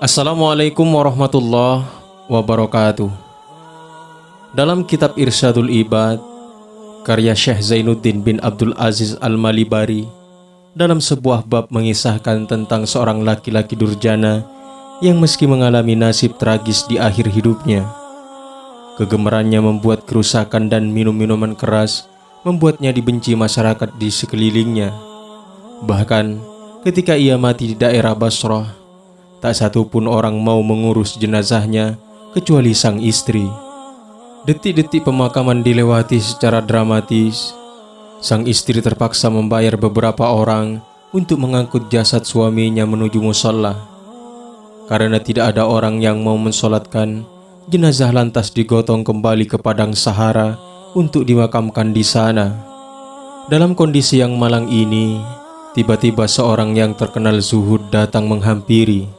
Assalamualaikum warahmatullahi wabarakatuh. Dalam kitab Irsyadul Ibad, karya Syekh Zainuddin bin Abdul Aziz Al-Malibari, dalam sebuah bab mengisahkan tentang seorang laki-laki durjana yang meski mengalami nasib tragis di akhir hidupnya, kegemarannya membuat kerusakan dan minum-minuman keras membuatnya dibenci masyarakat di sekelilingnya. Bahkan ketika ia mati di daerah Basrah, tak satu pun orang mau mengurus jenazahnya kecuali sang istri. Detik-detik pemakaman dilewati secara dramatis. Sang istri terpaksa membayar beberapa orang untuk mengangkut jasad suaminya menuju musholla. Karena tidak ada orang yang mau mensolatkan, jenazah lantas digotong kembali ke padang Sahara untuk dimakamkan di sana. Dalam kondisi yang malang ini, tiba-tiba seorang yang terkenal zuhud datang menghampiri.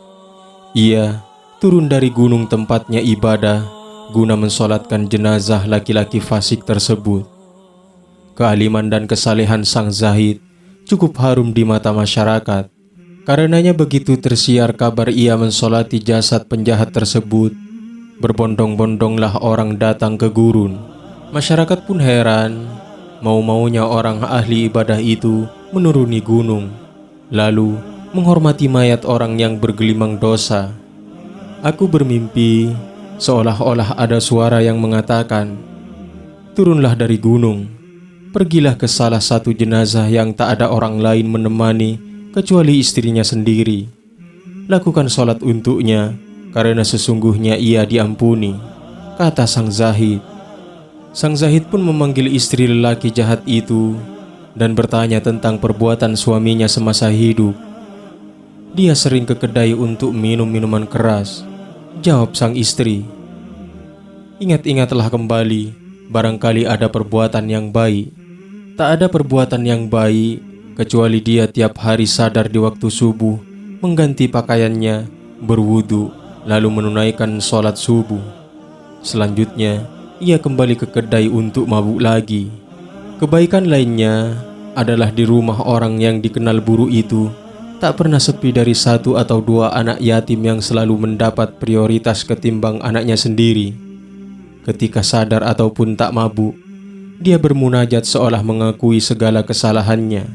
Ia turun dari gunung tempatnya ibadah guna mensolatkan jenazah laki-laki fasik tersebut. Kealiman dan kesalehan sang zahid cukup harum di mata masyarakat. Karenanya begitu tersiar kabar ia mensolati jasad penjahat tersebut, berbondong-bondonglah orang datang ke gurun. Masyarakat pun heran, mau-maunya orang ahli ibadah itu menuruni gunung, lalu menghormati mayat orang yang bergelimang dosa. Aku bermimpi, seolah-olah ada suara yang mengatakan, "Turunlah dari gunung, pergilah ke salah satu jenazah yang tak ada orang lain menemani kecuali istrinya sendiri. Lakukan sholat untuknya, karena sesungguhnya ia diampuni," kata sang zahid. Sang zahid pun memanggil istri lelaki jahat itu dan bertanya tentang perbuatan suaminya semasa hidup. "Dia sering ke kedai untuk minum minuman keras," jawab sang istri. "Ingat-ingatlah kembali, barangkali ada perbuatan yang baik." Tak ada perbuatan yang baik kecuali dia tiap hari sadar di waktu subuh, mengganti pakaiannya, berwudu, lalu menunaikan sholat subuh. Selanjutnya, ia kembali ke kedai untuk mabuk lagi. Kebaikan lainnya adalah di rumah orang yang dikenal buruk itu tak pernah sepi dari satu atau dua anak yatim yang selalu mendapat prioritas ketimbang anaknya sendiri. Ketika sadar ataupun tak mabuk, dia bermunajat seolah mengakui segala kesalahannya.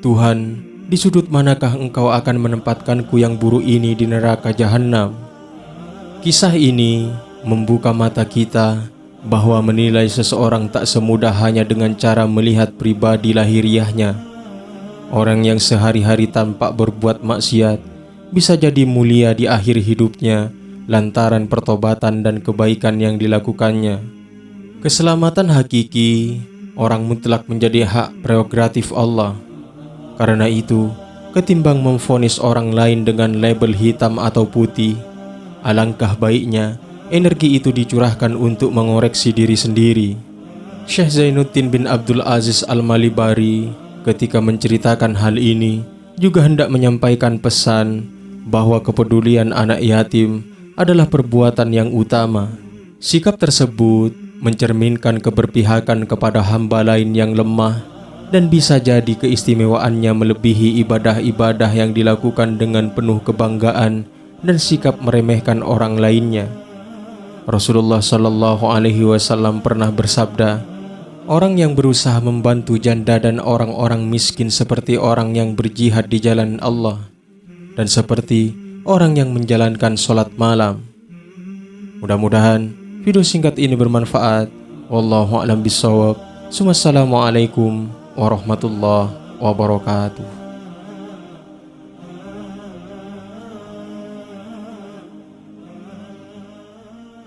"Tuhan, di sudut manakah Engkau akan menempatkanku yang buruk ini di neraka jahanam?" Kisah ini membuka mata kita bahwa menilai seseorang tak semudah hanya dengan cara melihat pribadi lahiriahnya. Orang yang sehari-hari tampak berbuat maksiat bisa jadi mulia di akhir hidupnya lantaran pertobatan dan kebaikan yang dilakukannya. Keselamatan hakiki orang mutlak menjadi hak prerogatif Allah. Karena itu, ketimbang memvonis orang lain dengan label hitam atau putih, alangkah baiknya energi itu dicurahkan untuk mengoreksi diri sendiri. Syekh Zainuddin bin Abdul Aziz Al-Malibari ketika menceritakan hal ini juga hendak menyampaikan pesan bahwa kepedulian anak yatim adalah perbuatan yang utama. Sikap tersebut mencerminkan keberpihakan kepada hamba lain yang lemah dan bisa jadi keistimewaannya melebihi ibadah-ibadah yang dilakukan dengan penuh kebanggaan dan sikap meremehkan orang lainnya. Rasulullah Shallallahu Alaihi Wasallam pernah bersabda, "Orang yang berusaha membantu janda dan orang-orang miskin seperti orang yang berjihad di jalan Allah dan seperti orang yang menjalankan sholat malam." Mudah-mudahan video singkat ini bermanfaat. Wallahu a'lam bishawab. Wassalamualaikum warahmatullahi wabarakatuh.